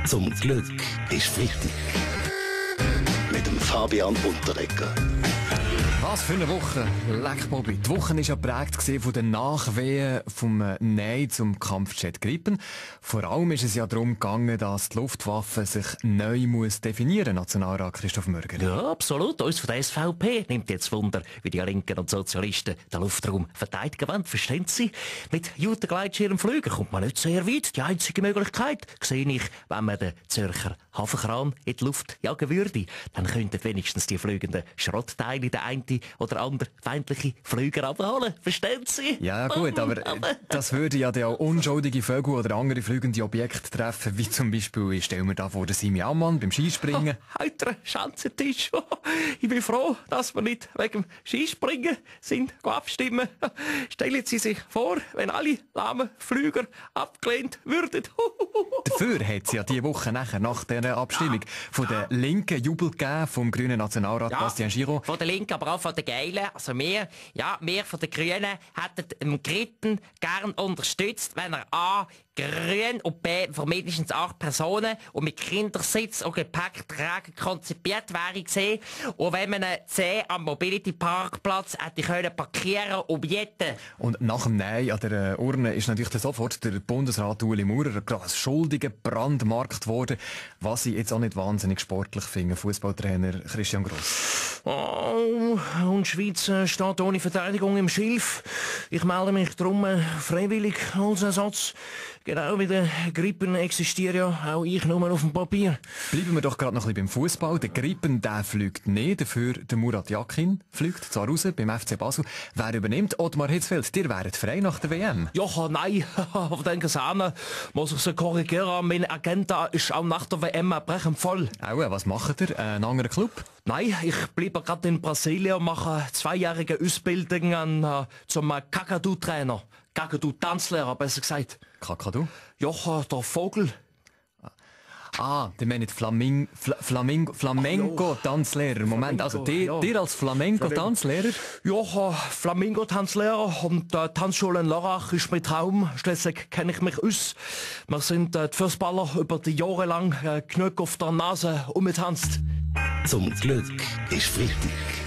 Zum Glück ist Freitag. Mit dem Fabian Unterreger. Was für eine Woche. Leck Bobby. Die Woche war ja geprägt von den Nachwehen vom Nein zum Kampfjet Gripen. Vor allem ist es ja darum gegangen, dass die Luftwaffe sich neu muss definieren, Nationalrat Christoph Mörger. Ja, absolut. Uns von der SVP nimmt jetzt Wunder, wie die Linken und Sozialisten den Luftraum verteidigen wollen. Verstehen Sie? Mit Jutengleitschirmflügen kommt man nicht sehr weit. Die einzige Möglichkeit sehe ich, wenn man den Zürcher Hafenkran in die Luft jagen würde. Dann könnten wenigstens die fliegenden Schrottteile den einen oder andere feindliche Flüger abholen. Verstehen Sie? Ja gut, aber das würde ja auch unschuldige Vögel oder andere fliegende Objekte treffen, wie zum Beispiel, ich stelle mir da vor, der Simi Ammann beim Skispringen. Heiterer Schanzentisch. Ich bin froh, dass wir nicht wegen dem Skispringen sind abstimmen. Stellen Sie sich vor, wenn alle lahmen Flüger abgelehnt würden. Dafür hat es ja diese Woche nachher, nach dieser Abstimmung von der Linken Jubel gegeben, vom grünen Nationalrat Bastian Giraud. Von der Linken, aber auch von den Geilen. Also wir von den Grünen hätten den Gritten gern unterstützt, wenn er A, grün und B, für mindestens 8 Personen und mit Kindersitz und Gepäckträger konzipiert wäre gesehen. Und wenn man C am Mobility Parkplatz hätte können parkieren um jeden. Und nach dem Nein an der Urne ist natürlich dann sofort der Bundesrat Ueli Maurer als Schuldiger brandmarkt worden, was ich jetzt auch nicht wahnsinnig sportlich finde. Fußballtrainer Christian Gross. Oh, und die Schweiz steht ohne Verteidigung im Schilf. Ich melde mich darum freiwillig als Ersatz. Genau wie der Gripen existiert ja auch ich nur auf dem Papier. Bleiben wir doch gerade noch ein bisschen beim Fußball. Der Gripen, der fliegt nicht, dafür der Murat Yakin fliegt zwar raus beim FC Basel. Wer übernimmt? Ottmar Hitzfeld, ihr wäret frei nach der WM. Ja, nein, auf den Kasernen muss ich sie korrigieren. Meine Agenda ist auch nach der WM brechend voll. Was macht ihr? Ein anderer Club? Nein, ich bleibe gerade in Brasilien und mache 2-jährige Ausbildung zum Kakadu-Trainer. Kakadu-Tanzlehrer, besser gesagt. Kakadu? Ja, der Vogel. Die meinen Flamenco-Tanzlehrer. Moment, also dir als Flamenco-Tanzlehrer? Ja, Flamingo-Tanzlehrer und Tanzschule in Lörrach ist mein Traum. Schließlich kenne ich mich aus. Wir sind die Fußballer über die Jahre lang genug auf der Nase umgetanzt. Zum Glück ist Freitag.